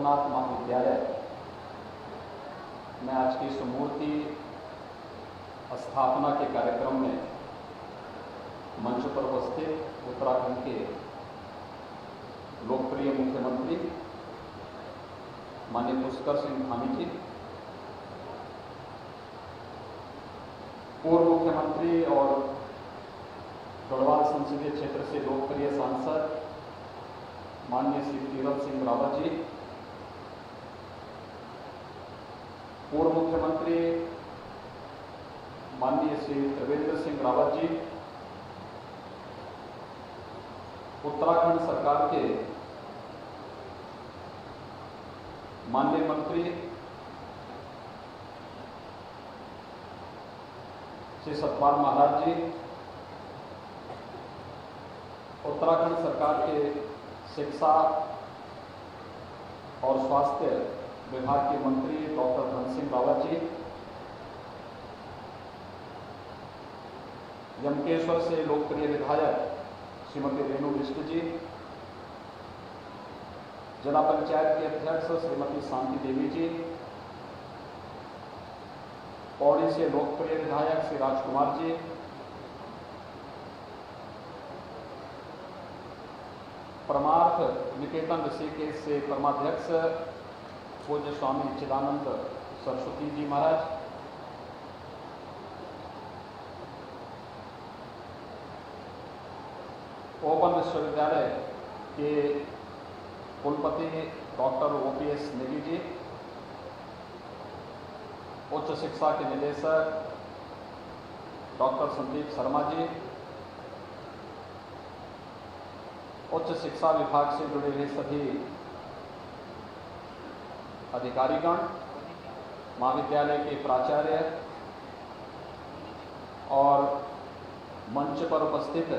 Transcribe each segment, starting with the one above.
रघुनाथ महाविद्यालय में आज की इस मूर्ति स्थापना के कार्यक्रम में मंच पर उपस्थित उत्तराखंड के लोकप्रिय मुख्यमंत्री माननीय पुष्कर सिंह धामी जी, पूर्व मुख्यमंत्री और गढ़वाल संसदीय क्षेत्र से लोकप्रिय सांसद माननीय श्री तीरथ सिंह रावत जी, पूर्व मुख्यमंत्री माननीय श्री त्रिवेंद्र सिंह रावत जी, उत्तराखंड सरकार के माननीय मंत्री श्री सतपाल महाराज जी, उत्तराखंड सरकार के शिक्षा और स्वास्थ्य विभाग के मंत्री डॉक्टर धन सिंह रावत जी, यमकेश्वर से लोकप्रिय विधायक श्रीमती रेणु बिष्ट जी, जिला पंचायत के अध्यक्ष श्रीमती शांति देवी जी, पौड़ी से लोकप्रिय विधायक श्री राजकुमार जी, परमार्थ निकेतन ऋषिकेश से परमाध्यक्ष पूज्य स्वामी चिदानंद सरस्वती जी महाराज, ओपन विश्वविद्यालय के कुलपति डॉक्टर OPS नेगी जी, उच्च शिक्षा के निदेशक डॉक्टर संदीप शर्मा जी, उच्च शिक्षा विभाग से जुड़े हुए सभी अधिकारीगण, महाविद्यालय के प्राचार्य और मंच पर उपस्थित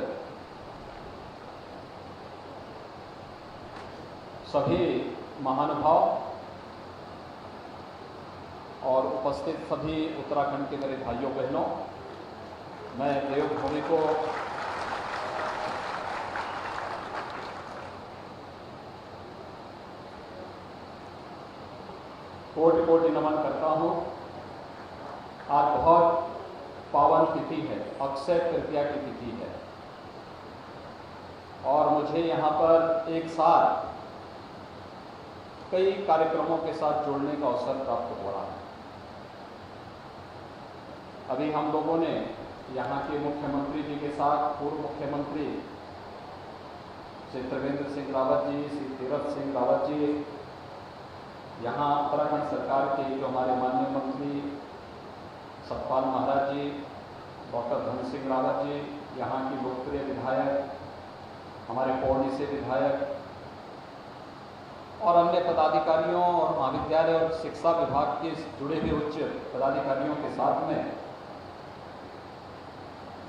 सभी महानुभाव और उपस्थित सभी उत्तराखंड के मेरे भाइयों बहनों, मैं देवभूमि को कोटि कोटि नमन करता हूं। आज बहुत पावन तिथि है, अक्षय तृतीया की तिथि है और मुझे यहाँ पर एक साथ कई कार्यक्रमों के साथ जोड़ने का अवसर प्राप्त हो रहा है। अभी हम लोगों ने यहाँ के मुख्यमंत्री जी के साथ पूर्व मुख्यमंत्री श्री त्रिवेंद्र सिंह रावत जी, श्री तीरथ सिंह रावत जी, यहाँ उत्तराखंड सरकार के जो हमारे माननीय मंत्री सतपाल महाराज जी, डॉक्टर धन सिंह रावत जी, यहाँ की लोकप्रिय विधायक, हमारे पौड़ी से विधायक और अन्य पदाधिकारियों और महाविद्यालय और शिक्षा विभाग के जुड़े हुए उच्च पदाधिकारियों के साथ में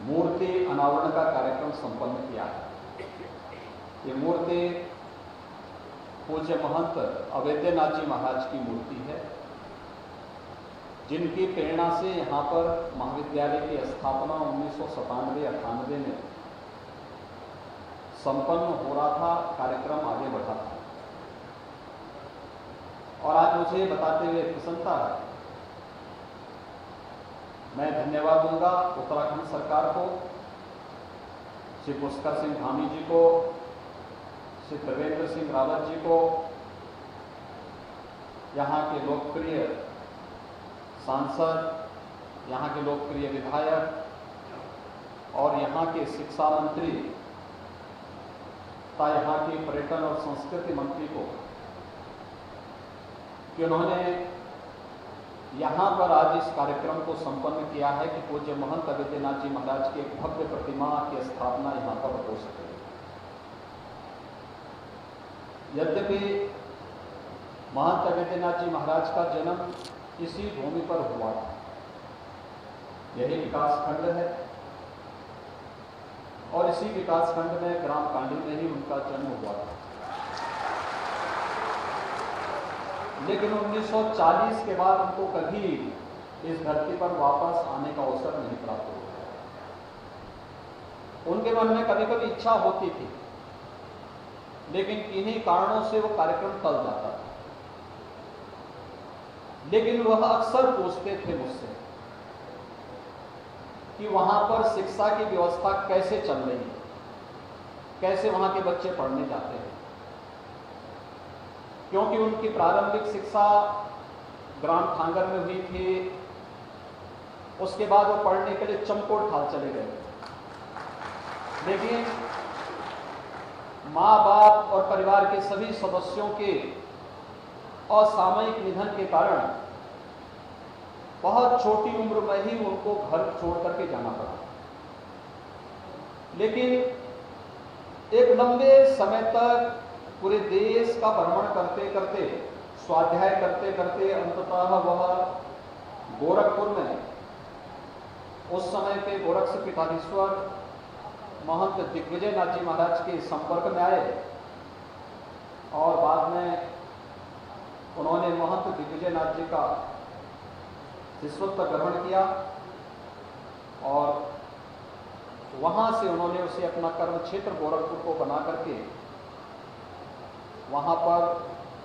मूर्ति अनावरण का कार्यक्रम संपन्न किया है। ये मूर्ति पूज्य महंत अवैद्यनाथ जी महाराज की मूर्ति है, जिनकी प्रेरणा से यहाँ पर महाविद्यालय की स्थापना 1997-98 में संपन्न हो रहा था, कार्यक्रम आगे बढ़ा था। और आज मुझे बताते हुए प्रसन्नता है, मैं धन्यवाद दूंगा उत्तराखंड सरकार को, श्री पुष्कर सिंह धामी जी को, श्री त्रिवेंद्र सिंह रावत जी को, यहाँ के लोकप्रिय सांसद, यहाँ के लोकप्रिय विधायक और यहाँ के शिक्षा मंत्री तथा यहाँ के पर्यटन और संस्कृति मंत्री को कि उन्होंने यहाँ पर आज इस कार्यक्रम को संपन्न किया है कि पूज्य महंत अवैद्यनाथ जी महाराज की एक भव्य प्रतिमा की स्थापना यहाँ पर हो सके। यद्यपि महंत अवैद्यनाथ जी महाराज का जन्म इसी भूमि पर हुआ था, यही विकास खंड है और इसी विकास खंड में ग्राम कांडी में ही उनका जन्म हुआ था। लेकिन 1940 के बाद उनको कभी इस धरती पर वापस आने का अवसर नहीं प्राप्त हुआ। उनके मन में कभी कभी इच्छा होती थी, लेकिन किन्हीं कारणों से वो कार्यक्रम टल जाता था। लेकिन वह अक्सर पूछते थे मुझसे कि वहां पर शिक्षा की व्यवस्था कैसे चल रही है, कैसे वहां के बच्चे पढ़ने जाते हैं, क्योंकि उनकी प्रारंभिक शिक्षा ग्राम ठांगर में हुई थी। उसके बाद वो पढ़ने के लिए चमकोट ठाल चले गए, लेकिन माँ बाप और परिवार के सभी सदस्यों के असामयिक निधन के कारण बहुत छोटी उम्र में ही उनको घर छोड़ करके जाना पड़ा। लेकिन एक लंबे समय तक पूरे देश का भ्रमण करते करते, स्वाध्याय करते करते अंततः वह गोरखपुर में उस समय के गोरक्ष पीठाधीश्वर महंत दिग्विजय नाथ जी महाराज के संपर्क में आए और बाद में उन्होंने महंत दिग्विजय नाथ जी का शिष्यत्व ग्रहण किया और वहां से उन्होंने उसे अपना कर्म क्षेत्र गोरखपुर को बना करके वहां पर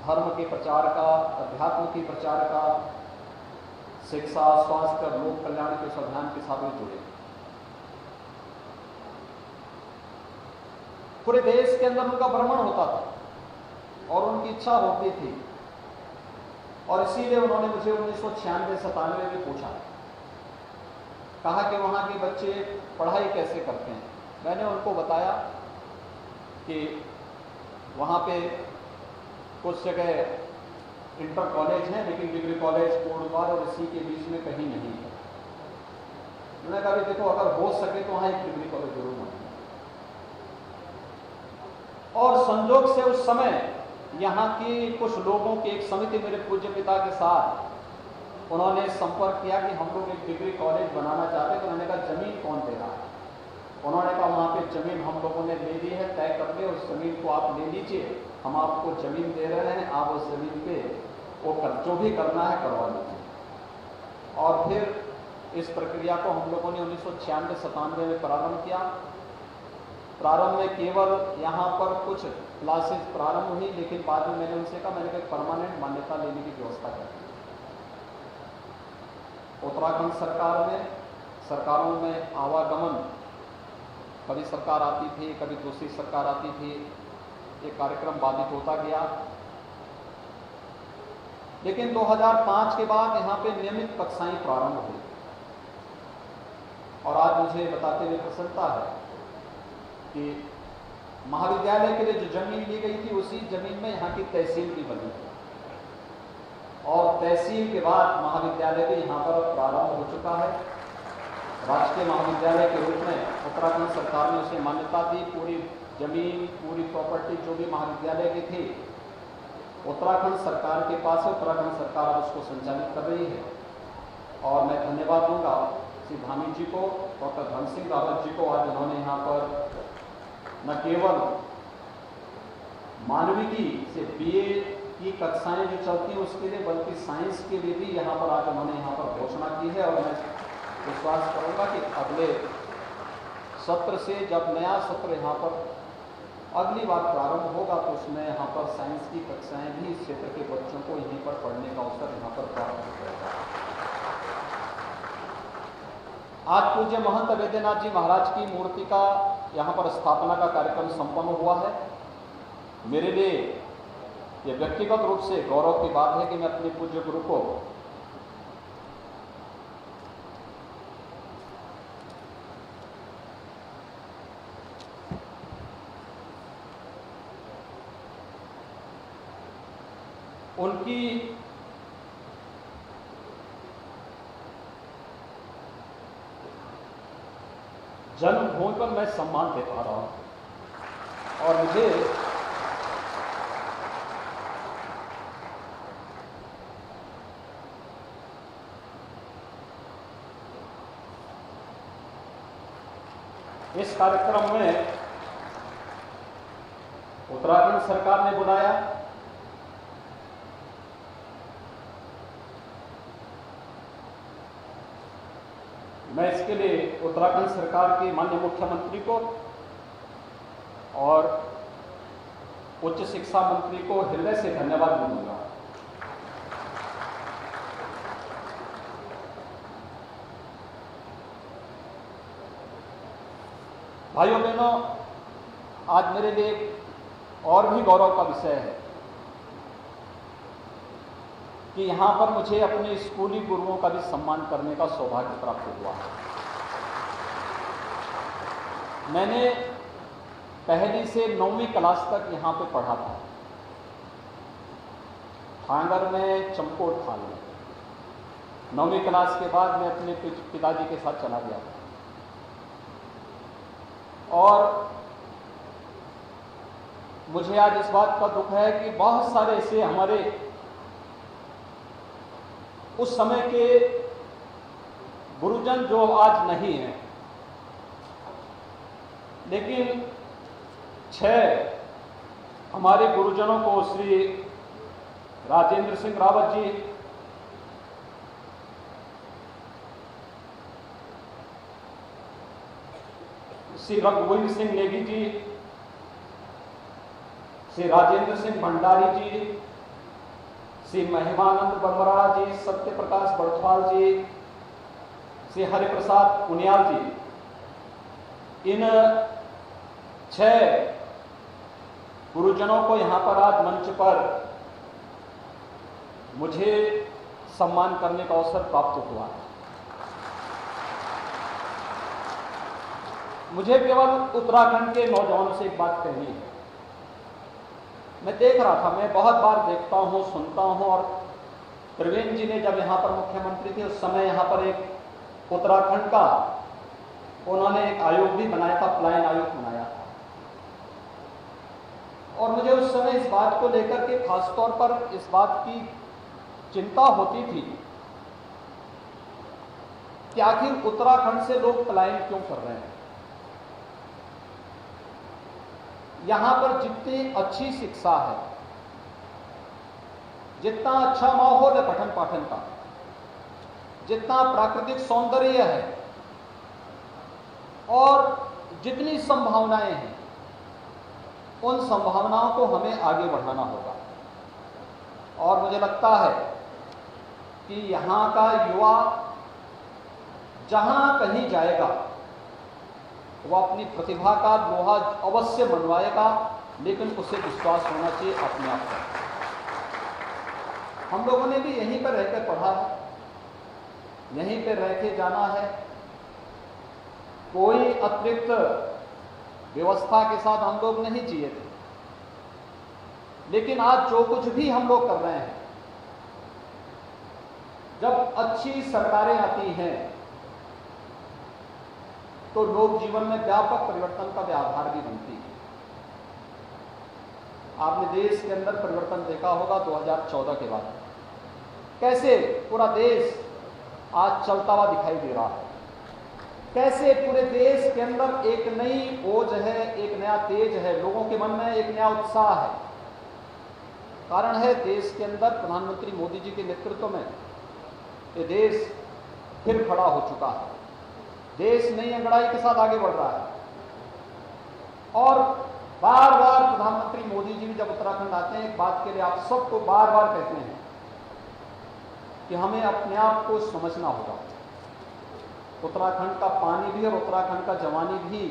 धर्म के प्रचार का, अध्यात्म के प्रचार का, शिक्षा, स्वास्थ्य और लोक कल्याण के उस अभियान के साथ में जुड़े। पूरे देश के अंदर उनका भ्रमण होता था और उनकी इच्छा होती थी और इसीलिए उन्होंने मुझे 1996-97 में पूछा, कहा कि वहाँ के बच्चे पढ़ाई कैसे करते हैं। मैंने उनको बताया कि वहाँ पे कुछ जगह इंटर कॉलेज हैं, लेकिन डिग्री कॉलेज कोटद्वार और इसी के बीच में कहीं नहीं है। उन्होंने कहा देखो, अगर हो सके तो वहाँ एक डिग्री कॉलेज जरूर होना। और संजोग से उस समय यहाँ की कुछ लोगों की एक समिति मेरे पूज्य पिता के साथ उन्होंने संपर्क किया कि हम लोग एक डिग्री कॉलेज बनाना चाहते हैं। तो मैंने कहा जमीन कौन दे रहा है? उन्होंने कहा वहाँ पे जमीन हम लोगों ने ले ली है, तय कर ले, उस जमीन को आप ले लीजिए, हम आपको जमीन दे रहे हैं, आप उस जमीन पे वो जो भी करना है करवा लीजिए। और फिर इस प्रक्रिया को हम लोगों ने 1996-97 में प्रारंभ किया। प्रारंभ में केवल यहाँ पर कुछ क्लासेस प्रारंभ हुई, लेकिन बाद में मैंने उनसे कहा, मैंने परमानेंट मान्यता लेने की व्यवस्था कर दी। उत्तराखंड सरकारों में आवागमन, कभी सरकार आती थी, कभी दूसरी सरकार आती थी, ये कार्यक्रम बाधित होता गया। लेकिन 2005 के बाद यहाँ पे नियमित कक्षाएं प्रारंभ हुई और आज मुझे बताते हुए प्रसन्नता है कि महाविद्यालय के लिए जो जमीन ली गई थी उसी जमीन में यहाँ की तहसील भी बनी थी और तहसील के बाद महाविद्यालय भी यहाँ पर प्रारंभ हो चुका है। राजकीय महाविद्यालय के रूप में उत्तराखंड सरकार ने उसे मान्यता दी। पूरी जमीन, पूरी प्रॉपर्टी जो भी महाविद्यालय की थी उत्तराखंड सरकार के पास है। उत्तराखंड सरकार उसको संचालित कर रही है और मैं धन्यवाद दूंगा श्री धामी जी को, डॉक्टर धन सिंह रावत जी को। आज उन्होंने यहाँ पर न केवल मानविकी से BA की कक्षाएं जो चलती हैं उसके लिए, बल्कि साइंस के लिए भी यहाँ पर आज उन्होंने यहाँ पर घोषणा की है। और मैं विश्वास करूँगा कि अगले सत्र से, जब नया सत्र यहाँ पर अगली बार प्रारंभ होगा, तो उसमें यहाँ पर साइंस की कक्षाएं भी इस क्षेत्र के बच्चों को यहीं पर पढ़ने का अवसर यहाँ पर प्राप्त हो जाएगा। आज पूज्य महंत वैद्यनाथ जी महाराज की मूर्ति का यहाँ पर स्थापना का कार्यक्रम संपन्न हुआ है। मेरे लिए ये व्यक्तिगत रूप से गौरव की बात है कि मैं अपने पूज्य गुरु को उनकी जन्मभूमि पर मैं सम्मान दे पा रहा हूं और मुझे इस कार्यक्रम में उत्तराखंड सरकार ने बुलाया। मैं इसके लिए उत्तराखंड सरकार के माननीय मुख्यमंत्री को और उच्च शिक्षा मंत्री को हृदय से धन्यवाद दूंगा। भाइयों बहनों, आज मेरे लिए और भी गौरव का विषय है कि यहाँ पर मुझे अपने स्कूली गुरुओं का भी सम्मान करने का सौभाग्य प्राप्त हुआ। मैंने पहली से 9वीं क्लास तक यहाँ पे पढ़ा था, थांगर में, चमकोट थाल में। 9वीं क्लास के बाद मैं अपने पिताजी के साथ चला गया था और मुझे आज इस बात का दुख है कि बहुत सारे ऐसे हमारे उस समय के गुरुजन जो आज नहीं हैं, लेकिन 6 हमारे गुरुजनों को श्री राजेंद्र सिंह रावत जी, श्री रघुवीर सिंह नेगी जी, श्री राजेंद्र सिंह भंडारी जी, श्री महिमानंद बमरा जी, सत्य प्रकाश बड़थवाल जी, श्री हरिप्रसाद उनियाल जी, इन 6 गुरुजनों को यहाँ पर आज मंच पर मुझे सम्मान करने का अवसर प्राप्त हुआ है। मुझे केवल उत्तराखंड के नौजवानों से एक बात कहनी है। मैं देख रहा था, मैं बहुत बार देखता हूँ, सुनता हूँ, और त्रिवेंद्र जी ने जब यहाँ पर मुख्यमंत्री थे उस समय यहाँ पर एक उत्तराखंड का उन्होंने एक आयोग भी बनाया था, पलायन आयोग बनाया था। और मुझे उस समय इस बात को लेकर के खासतौर पर इस बात की चिंता होती थी कि आखिर उत्तराखंड से लोग पलायन क्यों कर रहे हैं। यहां पर जितनी अच्छी शिक्षा है, जितना अच्छा माहौल है पठन पाठन का, जितना प्राकृतिक सौंदर्य है और जितनी संभावनाएं हैं, उन संभावनाओं को हमें आगे बढ़ाना होगा। और मुझे लगता है कि यहाँ का युवा जहाँ कहीं जाएगा वो अपनी प्रतिभा का लोहा अवश्य मनवाएगा, लेकिन उसे विश्वास होना चाहिए अपने आप पर। हम लोगों ने भी यहीं पर रहकर पढ़ा है, यहीं पर रह के जाना है, कोई अतिरिक्त व्यवस्था के साथ हम लोग नहीं जिए थे। लेकिन आज जो कुछ भी हम लोग कर रहे हैं, जब अच्छी सरकारें आती हैं तो लोक जीवन में व्यापक परिवर्तन का आधार भी बनती है। आपने देश के अंदर परिवर्तन देखा होगा 2014 के बाद, कैसे पूरा देश आज चलता हुआ दिखाई दे रहा है, कैसे पूरे देश के अंदर एक नई ओज है, एक नया तेज है, लोगों के मन में एक नया उत्साह है। कारण है देश के अंदर प्रधानमंत्री मोदी जी के नेतृत्व में ये देश फिर खड़ा हो चुका है। देश नई अंगड़ाई के साथ आगे बढ़ रहा है और बार बार प्रधानमंत्री मोदी जी भी जब उत्तराखंड आते हैं, एक बात के लिए आप सबको बार बार कहते हैं कि हमें अपने आप को समझना होगा। उत्तराखंड का पानी भी और उत्तराखंड का जवानी भी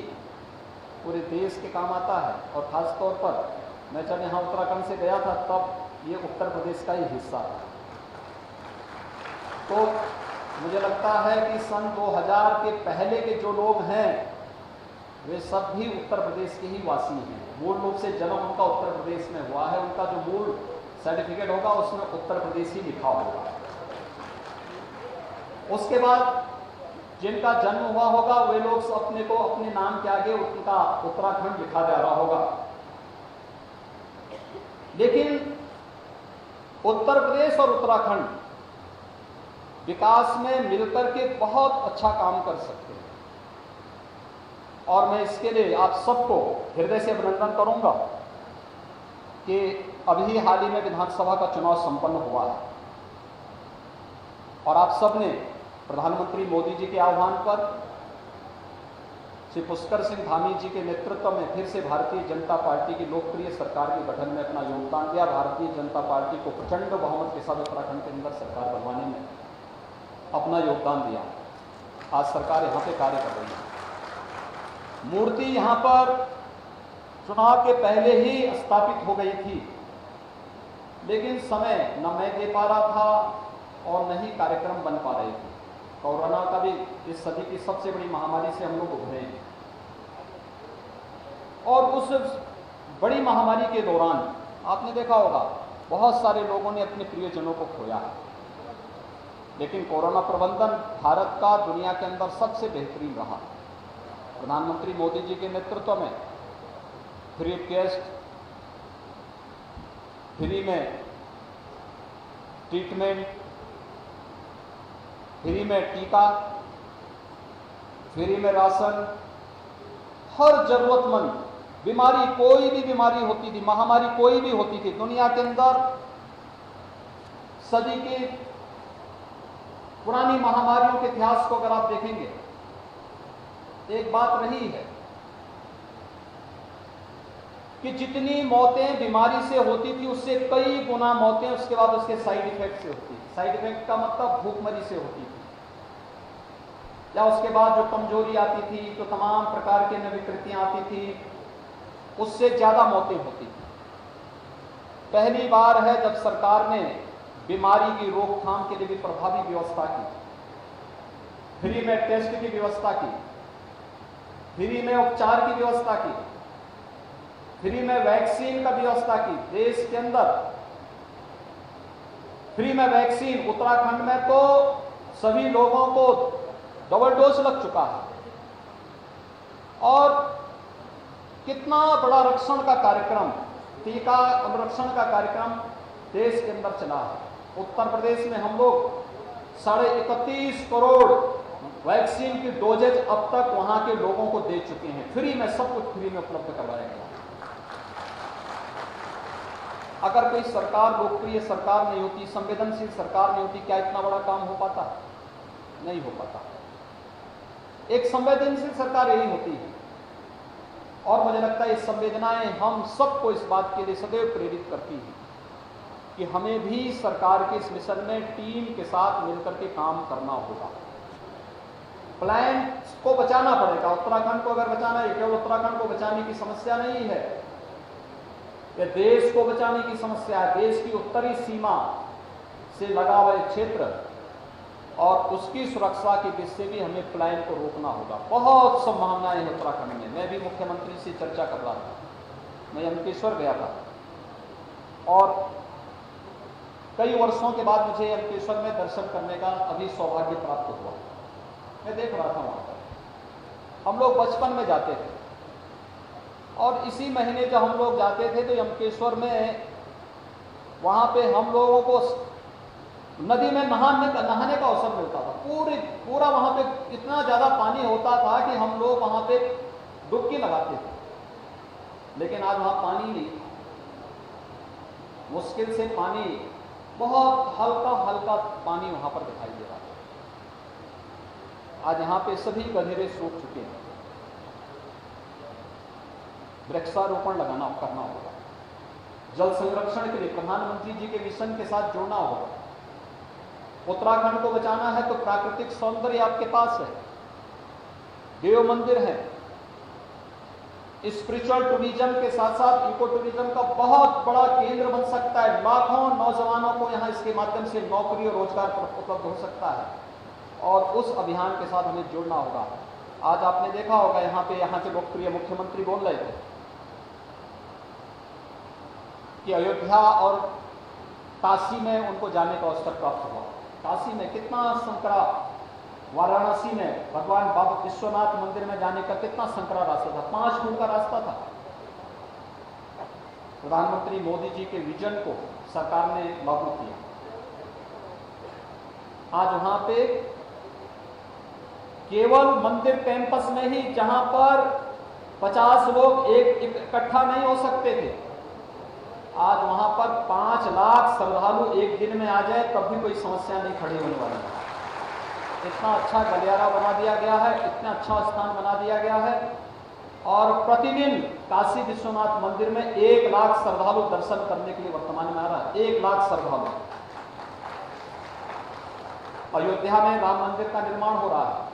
पूरे देश के काम आता है। और खास तौर पर मैं जब यहाँ उत्तराखंड से गया था तब ये उत्तर प्रदेश का ही हिस्सा था। तो मुझे लगता है कि सन 2000 के पहले के जो लोग हैं वे सब भी उत्तर प्रदेश के ही वासी हैं। मूल रूप से जन्म उनका उत्तर प्रदेश में हुआ है, उनका जो मूल सर्टिफिकेट होगा उसमें उत्तर प्रदेश ही लिखा होगा। उसके बाद जिनका जन्म हुआ होगा वे लोग अपने को अपने नाम के आगे उनका उत्तराखंड लिखा जा रहा होगा। लेकिन उत्तर प्रदेश और उत्तराखंड विकास में मिलकर के बहुत अच्छा काम कर सकते हैं और मैं इसके लिए आप सबको हृदय से अभिनंदन करूंगा कि अभी हाल ही में विधानसभा का चुनाव संपन्न हुआ है और आप सब ने प्रधानमंत्री मोदी जी के आह्वान पर श्री पुष्कर सिंह धामी जी के नेतृत्व में फिर से भारतीय जनता पार्टी की लोकप्रिय सरकार के गठन में अपना योगदान दिया। भारतीय जनता पार्टी को प्रचंड बहुमत के साथ उत्तराखंड के अंदर सरकार बनवाने में अपना योगदान दिया। आज सरकार यहाँ पे कार्य कर रही है। मूर्ति यहां पर चुनाव के पहले ही स्थापित हो गई थी, लेकिन समय न मैं दे पा रहा था और न ही कार्यक्रम बन पा रहे थे। कोरोना का भी इस सदी की सबसे बड़ी महामारी से हम लोग उभरे हैं और उस बड़ी महामारी के दौरान आपने देखा होगा बहुत सारे लोगों ने अपने प्रियजनों को खोया है, लेकिन कोरोना प्रबंधन भारत का दुनिया के अंदर सबसे बेहतरीन रहा। प्रधानमंत्री मोदी जी के नेतृत्व में फ्री टेस्ट, फ्री में ट्रीटमेंट, फ्री में टीका, फ्री में राशन, हर जरूरतमंद बीमारी, कोई भी बीमारी होती थी, महामारी कोई भी होती थी दुनिया के अंदर, सदी की पुरानी महामारियों के इतिहास को अगर आप देखेंगे, एक बात रही है कि जितनी मौतें बीमारी से होती थी उससे कई गुना मौतें उसके बाद उसके साइड इफेक्ट से होती थी। साइड इफेक्ट का मतलब भूखमरी से होती थी, या उसके बाद जो कमजोरी आती थी, जो तमाम प्रकार की विकृतियां आती थी, उससे ज्यादा मौतें होती थी। पहली बार है जब सरकार ने बीमारी की रोकथाम के लिए भी प्रभावी व्यवस्था की, फ्री में टेस्ट की व्यवस्था की, फ्री में उपचार की व्यवस्था की, फ्री में वैक्सीन का व्यवस्था की। देश के अंदर फ्री में वैक्सीन, उत्तराखंड में तो सभी लोगों को डबल डोज लग चुका है और कितना बड़ा रक्षण का कार्यक्रम, टीका अनुरक्षण का कार्यक्रम देश के अंदर चला है। उत्तर प्रदेश में हम लोग 31.5 करोड़ वैक्सीन की डोजेज अब तक वहां के लोगों को दे चुके हैं। फ्री में, सब कुछ फ्री में उपलब्ध करवाया गया। अगर कोई सरकार लोकप्रिय सरकार नहीं होती, संवेदनशील सरकार नहीं होती, क्या इतना बड़ा काम हो पाता? नहीं हो पाता। एक संवेदनशील सरकार यही होती है और मुझे लगता है ये संवेदनाएं हम सबको इस बात के लिए सदैव प्रेरित करती हैं कि हमें भी सरकार के इस मिशन में टीम के साथ मिलकर के काम करना होगा। प्लान को बचाना पड़ेगा। उत्तराखंड को अगर बचाना है, केवल उत्तराखंड को बचाने की समस्या नहीं है, यह देश को बचाने की समस्या है। देश की उत्तरी सीमा से लगा हुआ क्षेत्र और उसकी सुरक्षा की दृष्टि से भी हमें प्लान को रोकना होगा। बहुत संभावनाएं हैं उत्तराखंड में। मैं भी मुख्यमंत्री से चर्चा कर रहा था, मैं यमकेश्वर गया था और कई वर्षों के बाद मुझे यमकेश्वर में दर्शन करने का अभी सौभाग्य प्राप्त हुआ। मैं देख रहा था वहां पर हम लोग बचपन में जाते थे और इसी महीने जब हम लोग जाते थे तो यमकेश्वर में वहां पे हम लोगों को नदी में नहाने का अवसर मिलता था। पूरा वहां पे इतना ज्यादा पानी होता था कि हम लोग वहां पे डुबकी लगाते थे, लेकिन आज वहां पानी नहीं, मुश्किल से पानी, बहुत हल्का हल्का पानी वहां पर दिखाई दे रहा है। आज यहां पे सभी गधेरे सूख चुके हैं। वृक्षारोपण करना होगा। जल संरक्षण के लिए प्रधानमंत्री जी के मिशन के साथ जुड़ना होगा। उत्तराखंड को बचाना है तो प्राकृतिक सौंदर्य आपके पास है, देव मंदिर है, स्पिरिचुअल टूरिज्म के साथ साथ इको टूरिज्म का बहुत बड़ा केंद्र बन सकता है। लाखों नौजवानों को यहां इसके माध्यम से नौकरी और रोजगार उपलब्ध हो सकता है और उस अभियान के साथ हमें जुड़ना होगा। आज आपने देखा होगा यहाँ के लोकप्रिय मुख्यमंत्री बोल रहे थे कि अयोध्या और काशी में उनको जाने का अवसर प्राप्त हुआ। काशी में कितना संकरा, वाराणसी में भगवान बाबा विश्वनाथ मंदिर में जाने का कितना संकरा रास्ता था, 5 फुट का रास्ता था। प्रधानमंत्री मोदी जी के विजन को सरकार ने लागू किया। आज वहां पे केवल मंदिर कैंपस में ही, जहां पर 50 लोग इकट्ठा नहीं हो सकते थे, आज वहां पर 5 लाख श्रद्धालु एक दिन में आ जाए तब भी कोई समस्या नहीं खड़ी होने वाली है। इतना अच्छा गलियारा बना दिया गया है, इतना अच्छा स्थान बना दिया गया है और प्रतिदिन काशी विश्वनाथ मंदिर में 1 लाख श्रद्धालु दर्शन करने के लिए वर्तमान में आ रहा है। 1 लाख श्रद्धालु। अयोध्या में राम मंदिर का निर्माण हो रहा है।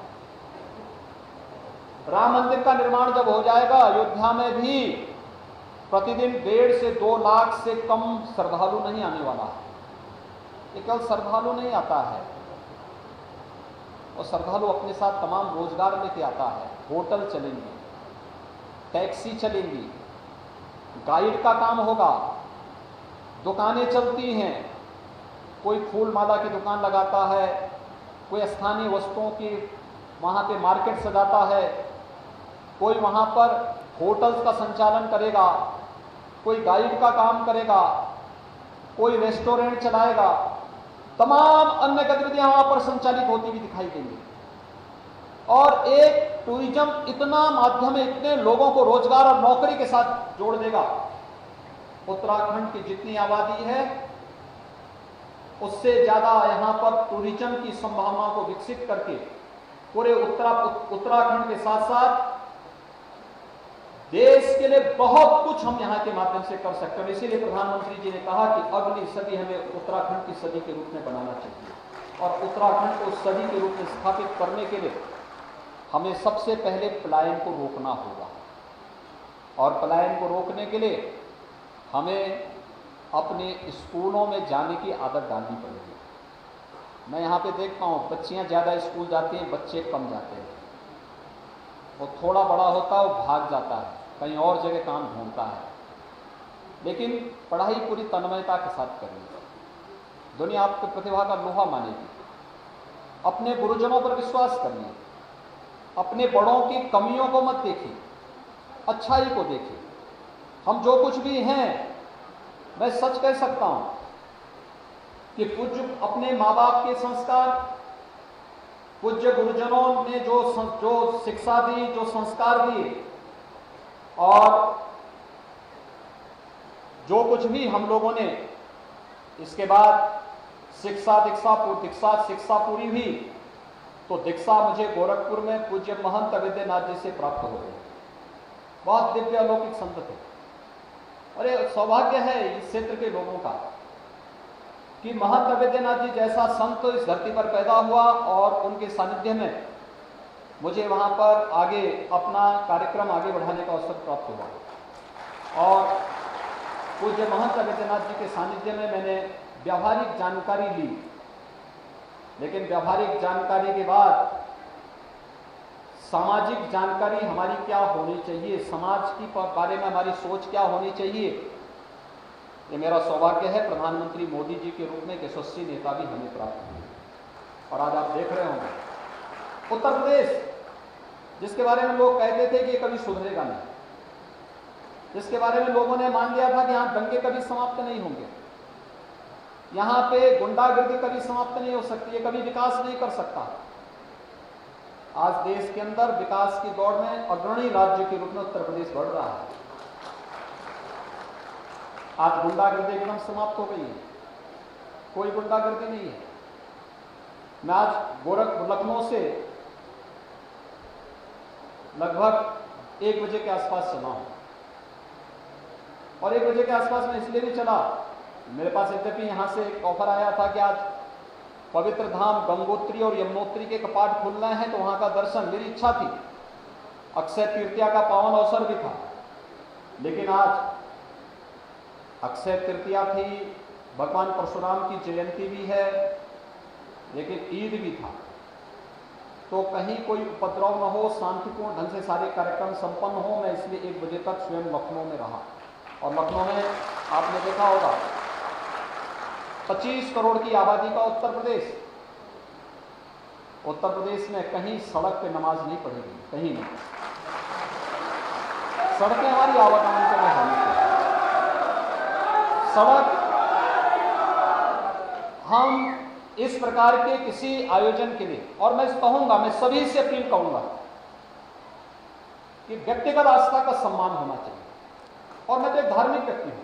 राम मंदिर का निर्माण जब हो जाएगा, अयोध्या में भी प्रतिदिन 1.5 से 2 लाख से कम श्रद्धालु नहीं आने वाला है। ये केवल श्रद्धालु नहीं आता है, और श्रद्धालु अपने साथ तमाम रोजगार लेके आता है। होटल चलेंगे, टैक्सी चलेंगी, गाइड का काम होगा, दुकानें चलती हैं, कोई फूल माला की दुकान लगाता है, कोई स्थानीय वस्तुओं की वहाँ पे मार्केट सजाता है, कोई वहाँ पर होटल्स का संचालन करेगा, कोई गाइड का काम करेगा, कोई रेस्टोरेंट चलाएगा, तमाम अन्य गतिविधियां वहाँ पर संचालित होती हुई दिखाई देंगी। और एक टूरिज्म इतना माध्यम है, इतने लोगों को रोजगार और नौकरी के साथ जोड़ देगा। उत्तराखंड की जितनी आबादी है उससे ज्यादा यहाँ पर टूरिज्म की संभावनाओं को विकसित करके पूरे उत्तराखंड के साथ साथ देश के लिए बहुत कुछ हम यहाँ के माध्यम से कर सकते हैं। इसीलिए प्रधानमंत्री जी ने कहा कि अगली सदी हमें उत्तराखंड की सदी के रूप में बनाना चाहिए, और उत्तराखंड को सदी के रूप में स्थापित करने के लिए हमें सबसे पहले पलायन को रोकना होगा, और पलायन को रोकने के लिए हमें अपने स्कूलों में जाने की आदत डालनी पड़ेगी। मैं यहाँ पे देखता हूँ बच्चियाँ ज़्यादा स्कूल जाती हैं, बच्चे कम जाते हैं। वो थोड़ा बड़ा होता है वो भाग जाता है, कहीं और जगह काम ढूंढता है। लेकिन पढ़ाई पूरी तन्मयता के साथ करिए, दुनिया आपको प्रतिभा का लोहा मानेगी। अपने गुरुजनों पर विश्वास करिए, अपने बड़ों की कमियों को मत देखिए, अच्छाई को देखिए। हम जो कुछ भी हैं, मैं सच कह सकता हूं कि पूज्य अपने माँ बाप के संस्कार, पूज्य गुरुजनों ने जो शिक्षा दी, जो संस्कार दिए, और जो कुछ भी हम लोगों ने इसके बाद शिक्षा पूरी हुई, तो दीक्षा मुझे गोरखपुर में पूज्य महंत अविद्यनाथ जी से प्राप्त हो गई। बहुत दिव्य अलौकिक संत थे, और ये सौभाग्य है इस क्षेत्र के लोगों का कि महंत अविद्यनाथ जी जैसा संत इस धरती पर पैदा हुआ, और उनके सानिध्य में मुझे वहाँ पर आगे अपना कार्यक्रम आगे बढ़ाने का अवसर प्राप्त हुआ। और पूज्य महंत अविद्यनाथ जी के सानिध्य में मैंने व्यावहारिक जानकारी ली, लेकिन व्यावहारिक जानकारी के बाद सामाजिक जानकारी हमारी क्या होनी चाहिए, समाज की बारे में हमारी सोच क्या होनी चाहिए, ये मेरा सौभाग्य है प्रधानमंत्री मोदी जी के रूप में एक यशस्वी नेता भी हमें प्राप्त हुए। और आज आप देख रहे होंगे उत्तर प्रदेश, जिसके बारे में लोग कहते थे कि ये कभी सुधरेगा नहीं, जिसके बारे में लोगों ने मान लिया था कि यहाँ दंगे कभी समाप्त नहीं होंगे, यहाँ पे गुंडागर्दी कभी समाप्त नहीं हो सकती, ये कभी विकास नहीं कर सकता। आज देश के अंदर विकास की दौड़ में अग्रणी राज्य के रूप में उत्तर प्रदेश बढ़ रहा है। आज गुंडागर्दी एकदम समाप्त हो गई है, कोई गुंडागर्दी नहीं है। मैं आज लखनऊ से लगभग 1 बजे के आसपास चला हूं, और 1 बजे के आसपास मैं इसलिए भी चला, मेरे पास यद्यपि यहाँ से एक ऑफर आया था कि आज पवित्र धाम गंगोत्री और यमुनोत्री के कपाट खुलना है, तो वहाँ का दर्शन, मेरी इच्छा थी, अक्षय तृतीया का पावन अवसर भी था। लेकिन आज अक्षय तृतीया थी, भगवान परशुराम की जयंती भी है, लेकिन ईद भी था, तो कहीं कोई उपद्रव न हो, शांतिपूर्ण ढंग से सारे कार्यक्रम संपन्न हो। मैं इसलिए 1 बजे तक स्वयं लखनऊ में रहा, और लखनऊ में आपने देखा होगा 25 करोड़ की आबादी का उत्तर प्रदेश, उत्तर प्रदेश में कहीं सड़क पे नमाज नहीं पढ़ी गई, कहीं नहीं। सड़कें हमारी आवागमन के लिए होनी चाहिए। सड़क हम इस प्रकार के किसी आयोजन के लिए, और मैं कहूंगा, मैं सभी से अपील करूंगा कि व्यक्तिगत आस्था का सम्मान होना चाहिए। और मैं तो एक धार्मिक व्यक्ति हूं,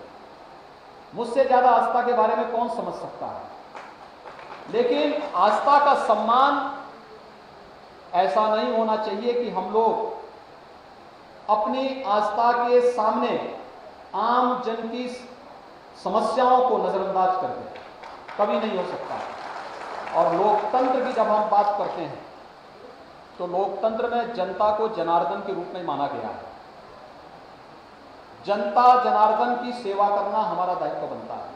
मुझसे ज्यादा आस्था के बारे में कौन समझ सकता है, लेकिन आस्था का सम्मान ऐसा नहीं होना चाहिए कि हम लोग अपनी आस्था के सामने आम जन की समस्याओं को नजरअंदाज कर दें, कभी नहीं हो सकता। और लोकतंत्र की जब हम बात करते हैं तो लोकतंत्र में जनता को जनार्दन के रूप में माना गया है। जनता जनार्दन की सेवा करना हमारा दायित्व बनता है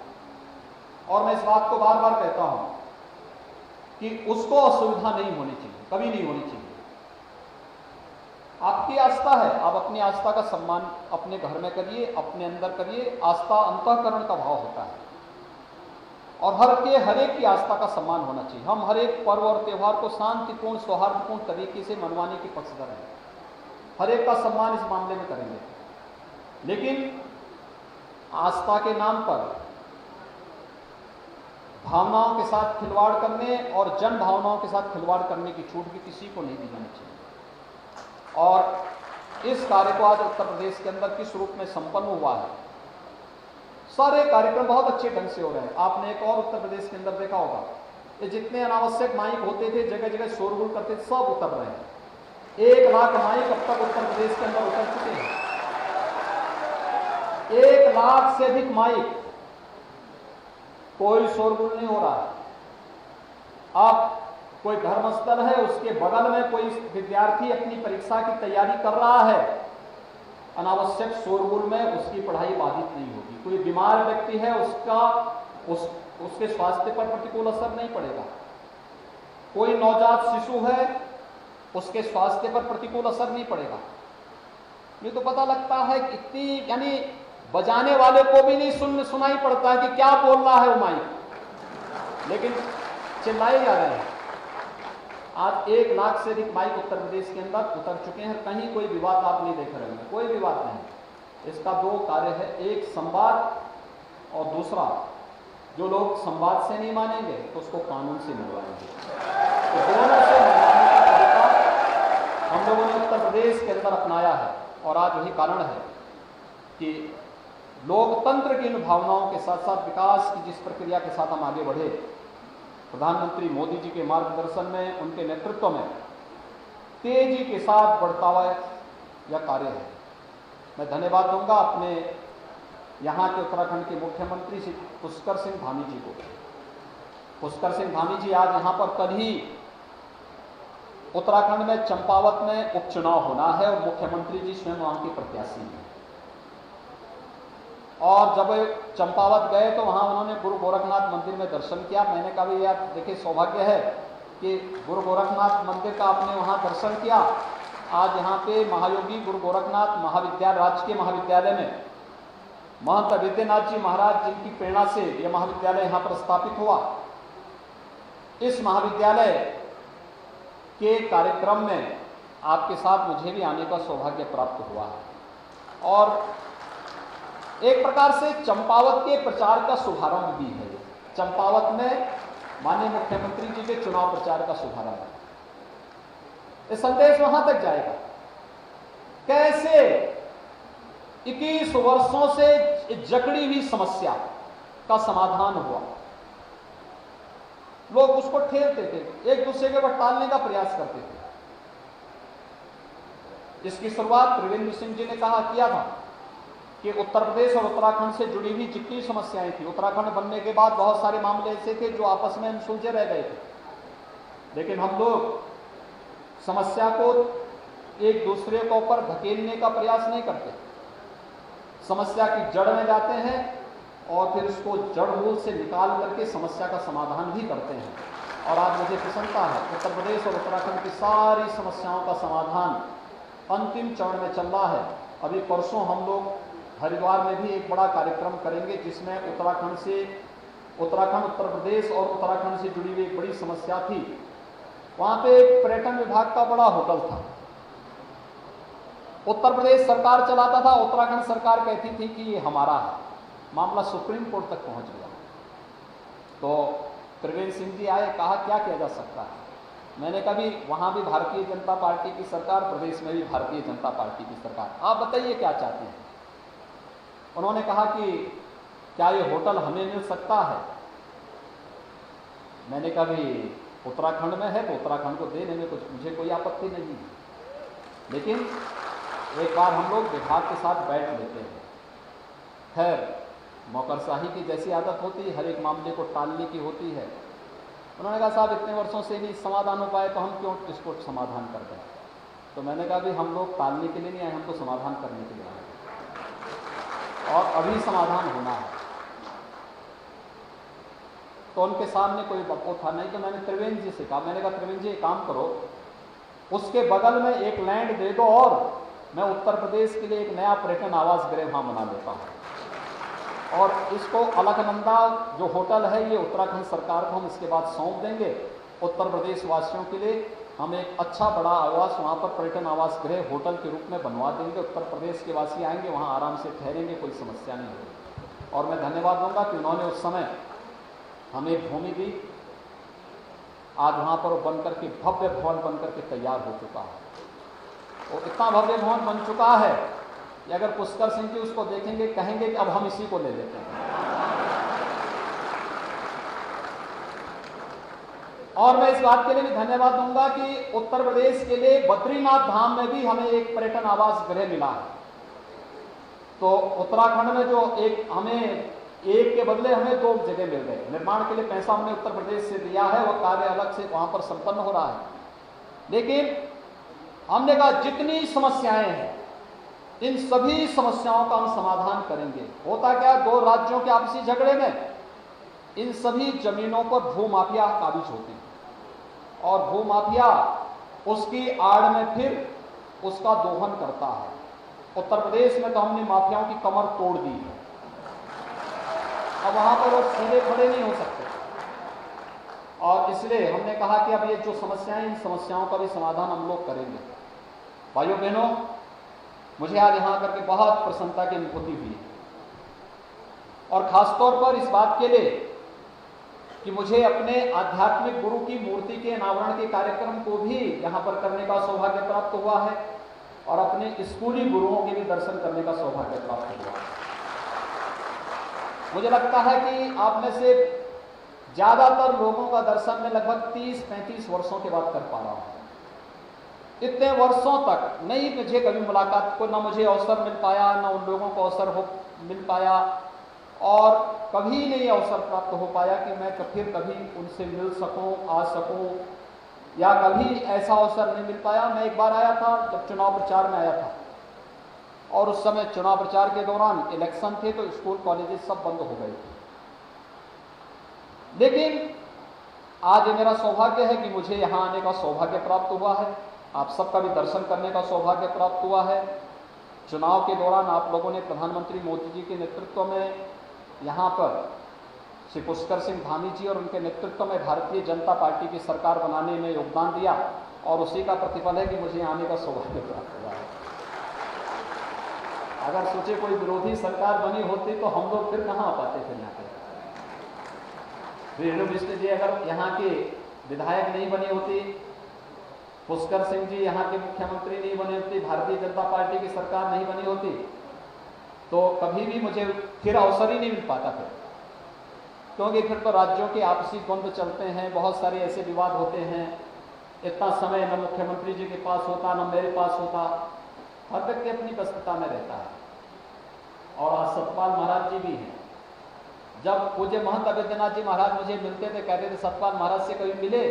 और मैं इस बात को बार बार कहता हूं कि उसको असुविधा नहीं होनी चाहिए, कभी नहीं होनी चाहिए। आपकी आस्था है, आप अपनी आस्था का सम्मान अपने घर में करिए, अपने अंदर करिए। आस्था अंतःकरण का भाव होता है और हर एक की आस्था का सम्मान होना चाहिए। हम हर एक पर्व और त्यौहार को शांतिपूर्ण सौहार्दपूर्ण तरीके से मनवाने की पक्षधर हैं, हर एक का सम्मान इस मामले में करेंगे। लेकिन आस्था के नाम पर भावनाओं के साथ खिलवाड़ करने और जन भावनाओं के साथ खिलवाड़ करने की छूट भी किसी को नहीं दी जानी चाहिए। और इस कार्य को आज उत्तर प्रदेश के अंदर किस रूप में संपन्न हुआ है। सारे कार्यक्रम बहुत अच्छे ढंग से हो रहे हैं। आपने एक और उत्तर प्रदेश के अंदर देखा होगा, ये जितने अनावश्यक माइक होते थे, जगह जगह शोरगुल करते थे, सब उतर रहे हैं। 1 लाख माइक अब तक उत्तर प्रदेश के अंदर उतर चुके हैं। 1 लाख से अधिक माइक, कोई शोरगुल नहीं हो रहा है। आप कोई धर्मस्थल है, उसके बगल में कोई विद्यार्थी अपनी परीक्षा की तैयारी कर रहा है, अनावश्यक शोरगुल में उसकी पढ़ाई बाधित नहीं होगी। कोई बीमार व्यक्ति है, उसके स्वास्थ्य पर प्रतिकूल असर नहीं पड़ेगा। कोई नवजात शिशु है, उसके स्वास्थ्य पर प्रतिकूल असर नहीं पड़ेगा। ये तो पता लगता है इतनी, यानी बजाने वाले को भी नहीं सुनाई पड़ता है कि क्या बोल रहा है वो माइक, लेकिन चिल्लाए जा रहे हैं। आज 1 लाख से अधिक माइक उत्तर प्रदेश के अंदर उतर चुके हैं। कहीं कोई विवाद आप नहीं देख रहे हैं, कोई विवाद नहीं। इसका 2 कार्य है, एक संवाद और दूसरा जो लोग संवाद से नहीं मानेंगे तो उसको कानून से मनवाएंगे। तो दोनों से मनवाने का तरीका हम लोगों ने उत्तर प्रदेश के अंदर अपनाया है और आज वही कारण है कि लोकतंत्र की इन भावनाओं के साथ साथ विकास की जिस प्रक्रिया के साथ हम आगे बढ़े, प्रधानमंत्री मोदी जी के मार्गदर्शन में, उनके नेतृत्व में तेजी के साथ बढ़ता हुआ यह कार्य है। मैं धन्यवाद दूंगा अपने यहाँ के उत्तराखंड के मुख्यमंत्री श्री पुष्कर सिंह धामी जी को। पुष्कर सिंह धामी जी आज यहाँ पर कल ही उत्तराखंड में चंपावत में उपचुनाव होना है और मुख्यमंत्री जी स्वयं वहाँ के प्रत्याशी हैं। और जब चंपावत गए तो वहाँ उन्होंने गुरु गोरखनाथ मंदिर में दर्शन किया। मैंने कहा भी यार देखिए, सौभाग्य है कि गुरु गोरखनाथ मंदिर का आपने वहाँ दर्शन किया। आज यहाँ पे महायोगी गुरु गोरखनाथ महाविद्यालय, राजकीय महाविद्यालय में महंत विद्यानाथ जी महाराज जिनकी प्रेरणा से यह महाविद्यालय यहाँ पर स्थापित हुआ। इस महाविद्यालय के कार्यक्रम में आपके साथ मुझे भी आने का सौभाग्य प्राप्त हुआ है और एक प्रकार से चंपावत के प्रचार का शुभारंभ भी है। चंपावत में माननीय मुख्यमंत्री जी के चुनाव प्रचार का शुभारंभ है। ये संदेश वहां तक जाएगा कैसे 21 वर्षों से जकड़ी हुई समस्या का समाधान हुआ। लोग उसको ठेलते थे, एक दूसरे के ऊपर टालने का प्रयास करते थे। इसकी शुरुआत त्रिवेंद्र सिंह जी ने किया था कि उत्तर प्रदेश और उत्तराखंड से जुड़ी हुई जितनी समस्याएं थी, उत्तराखंड बनने के बाद बहुत सारे मामले ऐसे थे जो आपस में सुलझे रह गए थे, लेकिन हम लोग समस्या को एक दूसरे के ऊपर धकेलने का प्रयास नहीं करते। समस्या की जड़ में जाते हैं और फिर उसको जड़ मूल से निकाल करके समस्या का समाधान भी करते हैं। और आज मुझे प्रसन्नता है उत्तर प्रदेश और उत्तराखंड की सारी समस्याओं का समाधान अंतिम चरण में चल रहा है। अभी परसों हम लोग हरिद्वार में भी एक बड़ा कार्यक्रम करेंगे जिसमें उत्तराखंड उत्तर प्रदेश और उत्तराखंड से जुड़ी हुई एक बड़ी समस्या थी। वहां पे एक पर्यटन विभाग का बड़ा होटल था, उत्तर प्रदेश सरकार चलाता था, उत्तराखंड सरकार कहती थी कि ये हमारा है। मामला सुप्रीम कोर्ट तक पहुंच गया। तो त्रिवेंद्र सिंह जी आए, कहा क्या किया जा सकता है। मैंने कहा भी वहां भी भारतीय जनता पार्टी की सरकार, प्रदेश में भी भारतीय जनता पार्टी की सरकार, आप बताइए क्या चाहते हैं। उन्होंने कहा कि क्या ये होटल हमें मिल सकता है। मैंने कहा भी उत्तराखंड में है तो उत्तराखंड को देने में मुझे कोई आपत्ति नहीं है, लेकिन एक बार हम लोग विभाग के साथ बैठ लेते हैं। खैर नौकरशाही की जैसी आदत होती है, हर एक मामले को टालने की होती है। उन्होंने कहा साहब इतने वर्षों से नहीं समाधान हो पाए तो हम क्यों इसको समाधान कर दें। तो मैंने कहा भी हम लोग टालने के लिए नहीं आए, हम तो समाधान करने के लिए आए और अभी समाधान होना है। तो उनके सामने कोई वो था नहीं। तो मैंने त्रिवेंद्र जी से कहा, मैंने कहा त्रिवेंद्र जी एक काम करो, उसके बगल में एक लैंड दे दो और मैं उत्तर प्रदेश के लिए एक नया पर्यटन आवास गृह वहां बना लेता हूं और इसको अलकनंदा जो होटल है ये उत्तराखंड सरकार को हम इसके बाद सौंप देंगे। उत्तर प्रदेश वासियों के लिए हम एक अच्छा बड़ा आवास वहां पर पर्यटन आवास गृह होटल के रूप में बनवा देंगे। उत्तर प्रदेश के वासी आएंगे, वहां आराम से ठहरेंगे, कोई समस्या नहीं होगी। और मैं धन्यवाद दूंगा कि उन्होंने उस समय हमें भूमि दी। आज वहां पर वो बनकर के भव्य भवन बनकर के तैयार हो चुका है। वो इतना भव्य भवन बन चुका है कि अगर पुष्कर सिंह जी उसको देखेंगे कहेंगे कि अब हम इसी को ले लेते हैं। और मैं इस बात के लिए भी धन्यवाद दूंगा कि उत्तर प्रदेश के लिए बद्रीनाथ धाम में भी हमें एक पर्यटन आवास गृह मिला है। तो उत्तराखंड में जो एक हमें एक के बदले हमें 2 जगह मिल गए। निर्माण के लिए पैसा हमने उत्तर प्रदेश से दिया है, वो कार्य अलग से वहां पर संपन्न हो रहा है। लेकिन हमने कहा जितनी समस्याएं हैं इन सभी समस्याओं का हम समाधान करेंगे। होता क्या, 2 राज्यों के आपसी झगड़े में इन सभी जमीनों पर भूमाफिया काबिज होते हैं और भूमाफिया उसकी आड़ में फिर उसका दोहन करता है। उत्तर प्रदेश में तो हमने माफियाओं की कमर तोड़ दी है, अब वहां पर वो सीधे खड़े नहीं हो सकते। और इसलिए हमने कहा कि अब ये जो समस्याएं, इन समस्याओं का भी समाधान हम लोग करेंगे। भाइयों बहनों, मुझे आज यहां करके बहुत प्रसन्नता की अनुभूति हुई है और खासतौर पर इस बात के लिए कि मुझे अपने आध्यात्मिक गुरु की मूर्ति के अनावरण के कार्यक्रम को भी यहां पर करने का सौभाग्य प्राप्त हुआ है और अपने स्कूली गुरुओं के भी दर्शन करने का सौभाग्य प्राप्त हुआ है। मुझे लगता है कि आप में से ज्यादातर लोगों का दर्शन में लगभग 30-35 वर्षों के बाद कर पा रहा हूं। इतने वर्षों तक नहीं मुझे कभी मुलाकात को, ना मुझे अवसर मिल पाया, ना उन लोगों को अवसर मिल पाया और कभी नहीं अवसर प्राप्त हो पाया कि मैं फिर कभी उनसे मिल सकूं, आ सकूं, या कभी ऐसा अवसर नहीं मिल पाया। मैं एक बार आया था जब चुनाव प्रचार में आया था और उस समय चुनाव प्रचार के दौरान इलेक्शन थे तो स्कूल कॉलेजेस सब बंद हो गए थे। लेकिन आज ये मेरा सौभाग्य है कि मुझे यहाँ आने का सौभाग्य प्राप्त हुआ है, आप सबका भी दर्शन करने का सौभाग्य प्राप्त हुआ है। चुनाव के दौरान आप लोगों ने प्रधानमंत्री मोदी जी के नेतृत्व में यहाँ पर श्री पुष्कर सिंह धामी जी और उनके नेतृत्व में भारतीय जनता पार्टी की सरकार बनाने में योगदान दिया और उसी का प्रतिफल है कि मुझे आने का सौभाग्य प्राप्त हुआ है। अगर सोचे कोई विरोधी सरकार बनी होती तो हम लोग फिर कहाँ आ पाते थे यहाँ पे। रेणु मिश्र जी अगर यहाँ के विधायक नहीं बनी होती, पुष्कर सिंह जी यहाँ के मुख्यमंत्री नहीं बने होते, भारतीय जनता पार्टी की सरकार नहीं बनी होती, तो कभी भी मुझे फिर अवसर ही नहीं मिल पाता फिर, क्योंकि फिर तो राज्यों के आपसी द्वंद्व चलते हैं, बहुत सारे ऐसे विवाद होते हैं, इतना समय न मुख्यमंत्री जी के पास होता न मेरे पास होता, हर व्यक्ति अपनी व्यस्तता में रहता है। और आज सतपाल महाराज जी भी हैं। जब पूज्य महंत अवैधनाथ जी महाराज मुझे मिलते थे, कहते थे सतपाल महाराज से कभी मिले,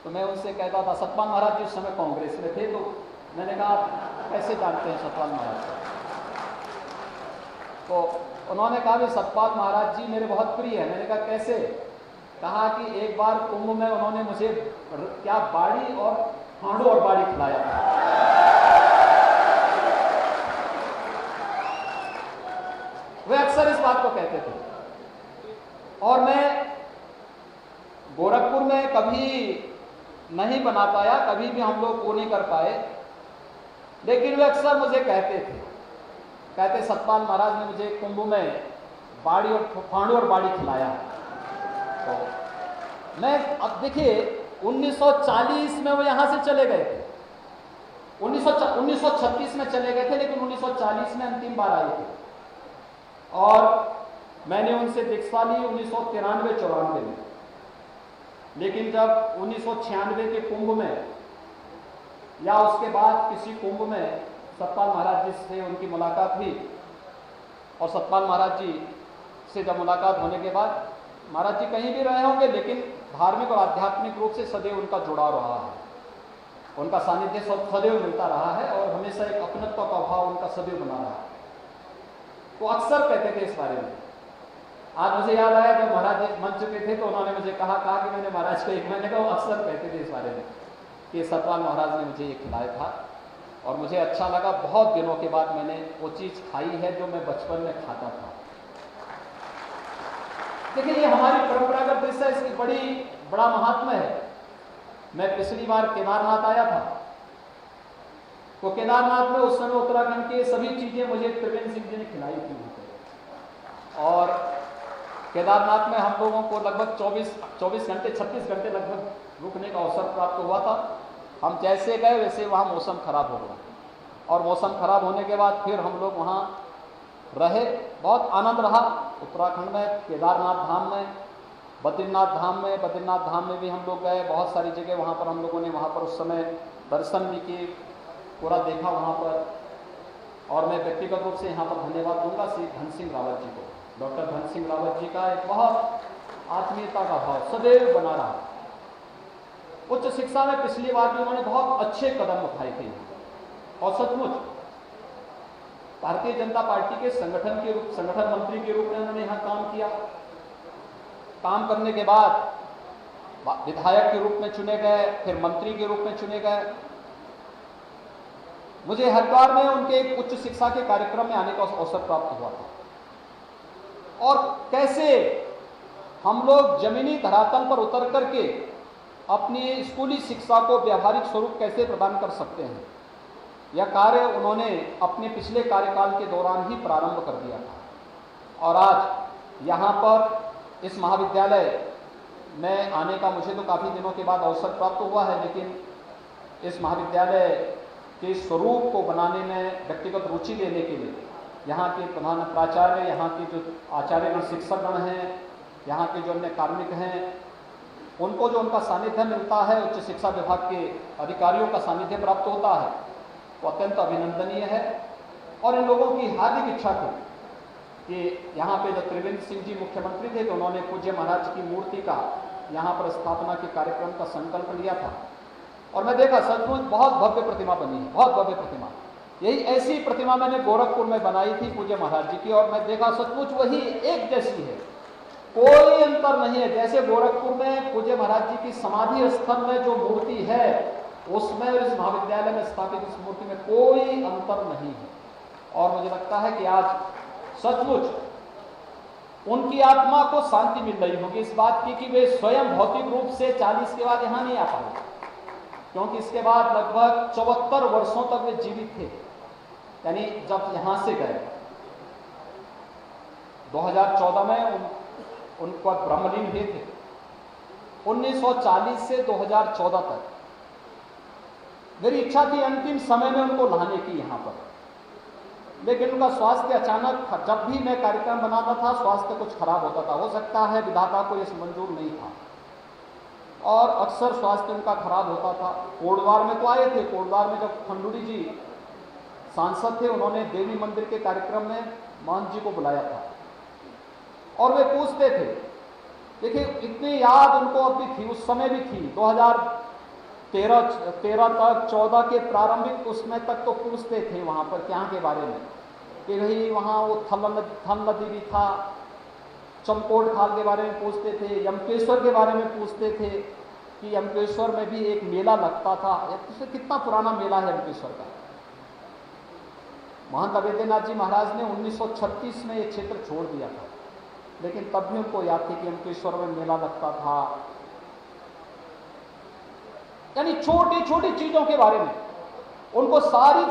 तो मैं उनसे कहता था, सतपाल महाराज जी उस समय कांग्रेस में थे, तो मैंने कहा कैसे जानते हैं सतपाल महाराज को? तो उन्होंने कहा भी सतपाल महाराज जी मेरे बहुत प्रिय है। मैंने कहा कैसे? कहा कि एक बार कुंभ में उन्होंने मुझे क्या बाड़ी और हांडू और बाड़ी खिलाया था। वे अक्सर इस बात को कहते थे। और मैं गोरखपुर में कभी नहीं बना पाया, कभी भी हम लोग वो नहीं कर पाए, लेकिन वे अक्सर मुझे कहते सतपाल महाराज ने मुझे कुंभ में बाड़ी और फांडू और बाड़ी खिलाया। तो मैं अब देखिए 1940 में वो यहां से चले गए थे, 1936 में चले गए थे, लेकिन 1940 में अंतिम बार आए थे और मैंने उनसे दीक्षा ली 1993-94 में। लेकिन जब 1996 के कुंभ में या उसके बाद किसी कुंभ में सतपाल महाराज जी से उनकी मुलाकात हुई और सतपाल महाराज जी से जब मुलाकात होने के बाद महाराज जी कहीं भी रहे होंगे, लेकिन धार्मिक और आध्यात्मिक रूप से सदैव उनका जुड़ाव रहा है, उनका सानिध्य सदैव मिलता रहा है और हमेशा एक अपनत्व का भाव उनका सदैव बना रहा है। वो अक्सर कहते थे इस बारे में। आज मुझे याद आया जब महाराज मंच पे थे तो उन्होंने मुझे कहा कि मैंने महाराज को एक महीने का, वो अक्सर कहते थे इस बारे में कि सतपाल महाराज ने मुझे ये खिलाया था और मुझे अच्छा लगा। बहुत दिनों के बाद मैंने वो चीज़ खाई है जो मैं बचपन में खाता था। देखिए, ये हमारी परंपरागत डिश है, इसकी बड़ा महात्मा है। मैं पिछली बार केदारनाथ आया था तो केदारनाथ में उस समय उत्तराखंड के सभी चीजें मुझे त्रिवेंद्र सिंह जी ने खिलाई थी। और केदारनाथ में हम लोगों को लगभग 26 घंटे लगभग रुकने का अवसर प्राप्त हुआ था। हम जैसे गए वैसे वहाँ मौसम खराब हो गया और मौसम खराब होने के बाद फिर हम लोग वहाँ रहे। बहुत आनंद रहा उत्तराखंड में, केदारनाथ धाम में, बद्रीनाथ धाम में भी हम लोग गए। बहुत सारी जगह वहाँ पर हम लोगों ने वहाँ पर उस समय दर्शन भी किए, पूरा देखा वहाँ पर। और मैं व्यक्तिगत रूप से यहाँ पर धन्यवाद दूंगा श्री धन सिंह रावत जी को। डॉक्टर धन सिंह रावत जी का एक बहुत आत्मीयता का भाव सदैव बना रहा। उच्च शिक्षा में पिछली बार भी उन्होंने बहुत अच्छे कदम उठाए थे और सचमुच भारतीय जनता पार्टी के संगठन मंत्री के रूप में उन्होंने यहाँ काम किया। काम करने के बाद विधायक के रूप में चुने गए, फिर मंत्री के रूप में चुने गए। मुझे हरिद्वार में उनके एक उच्च शिक्षा के कार्यक्रम में आने का अवसर प्राप्त हुआ था और कैसे हम लोग जमीनी धरातल पर उतर करके अपनी स्कूली शिक्षा को व्यावहारिक स्वरूप कैसे प्रदान कर सकते हैं, यह कार्य उन्होंने अपने पिछले कार्यकाल के दौरान ही प्रारंभ कर दिया था। और आज यहाँ पर इस महाविद्यालय में आने का मुझे तो काफ़ी दिनों के बाद अवसर प्राप्त हुआ है, लेकिन इस महाविद्यालय के स्वरूप को बनाने में व्यक्तिगत रुचि लेने के लिए यहाँ के प्रधान प्राचार्य, यहाँ के जो आचार्यगण शिक्षकगण हैं, यहाँ के जो अन्य कार्मिक हैं, उनको जो उनका सानिध्य मिलता है, उच्च शिक्षा विभाग के अधिकारियों का सानिध्य प्राप्त होता है, वो अत्यंत अभिनंदनीय है। और इन लोगों की हार्दिक इच्छा थी कि यहाँ पे जब त्रिवेंद्र सिंह जी मुख्यमंत्री थे तो उन्होंने पूज्य महाराज की मूर्ति का यहाँ पर स्थापना के कार्यक्रम का संकल्प लिया था और मैं देखा सचमुच बहुत भव्य प्रतिमा बनी है, बहुत भव्य प्रतिमा। यही ऐसी प्रतिमा मैंने गोरखपुर में बनाई थी पूज्य महाराज जी की और मैं देखा सचमुच वही एक जैसी है, कोई अंतर नहीं है। जैसे गोरखपुर में पूज्य महाराज जी की समाधि स्थल में जो मूर्ति है उसमें और इस महाविद्यालय में स्थापित इस मूर्ति में कोई अंतर नहीं है। और मुझे लगता है कि आज सचमुच उनकी आत्मा को शांति मिल रही होगी इस बात की कि वे स्वयं भौतिक रूप से 40 के बाद यहाँ नहीं आ पाए, क्योंकि इसके बाद लगभग 74 वर्षों तक वे जीवित थे। यानी जब यहाँ से गए 2014 में उनको ब्रह्मलीन हुए थे, 1940 से 2014 तक मेरी इच्छा थी अंतिम समय में उनको लाने की यहाँ पर, लेकिन उनका स्वास्थ्य अचानक, जब भी मैं कार्यक्रम बनाता था स्वास्थ्य कुछ खराब होता था। हो सकता है विधाता को इस मंजूर नहीं था और अक्सर स्वास्थ्य उनका खराब होता था। कोटद्वार में तो आए थे, कोटद्वार में जब खंडूरी जी सांसद थे उन्होंने देवी मंदिर के कार्यक्रम में महंत जी को बुलाया था और वे पूछते थे, देखिए इतनी याद उनको अब भी थी, उस समय भी थी, 2013 तक 14 के प्रारंभिक उसमें तक तो पूछते थे वहाँ पर क्या के बारे में कि भाई वहाँ वो थल नदी भी था, चमकोट खाल के बारे में पूछते थे, यमकेश्वर के बारे में पूछते थे कि यमकेश्वर में भी एक मेला लगता था। कितना पुराना मेला है यमकेश्वर का। महंत अवेद्यनाथ जी महाराज ने 1936 में ये क्षेत्र छोड़ दिया था, लेकिन तब भी उनको याद थी कि यमकेश्वर में मेला लगता था। यानी छोटी छोटी चीजों के बारे में उनको सारी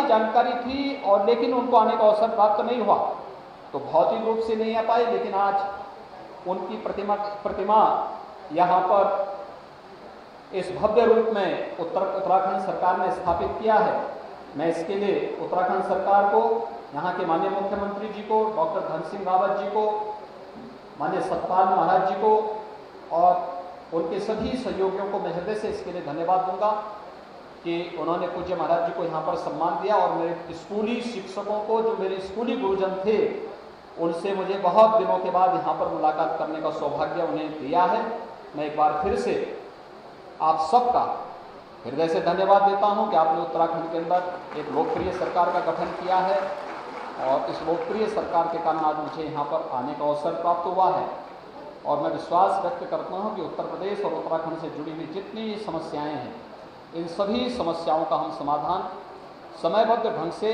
जानकारी थी और लेकिन उनको आने का अवसर प्राप्त नहीं हुआ, तो भौतिक रूप से नहीं आ पाए। लेकिन आज उनकी प्रतिमा यहाँ पर इस भव्य रूप में उत्तराखंड सरकार ने स्थापित किया है। मैं इसके लिए उत्तराखंड सरकार को, यहाँ के माननीय मुख्यमंत्री जी को, डॉक्टर धन सिंह रावत जी को, माननीय सतपाल महाराज जी को और उनके सभी सहयोगियों को मैं हृदय से इसके लिए धन्यवाद दूंगा कि उन्होंने पूज्य महाराज जी को यहाँ पर सम्मान दिया और मेरे स्कूली शिक्षकों को, जो मेरे स्कूली गुरुजन थे, उनसे मुझे बहुत दिनों के बाद यहाँ पर मुलाकात करने का सौभाग्य उन्हें दिया है। मैं एक बार फिर से आप सबका हृदय से धन्यवाद देता हूँ कि आपने उत्तराखंड के अंदर एक लोकप्रिय सरकार का गठन किया है और इस लोकप्रिय सरकार के कारण आज मुझे यहाँ पर आने का अवसर प्राप्त हुआ है। और मैं विश्वास व्यक्त करता हूँ कि उत्तर प्रदेश और उत्तराखंड से जुड़ी हुई जितनी समस्याएं हैं, इन सभी समस्याओं का हम समाधान समयबद्ध ढंग से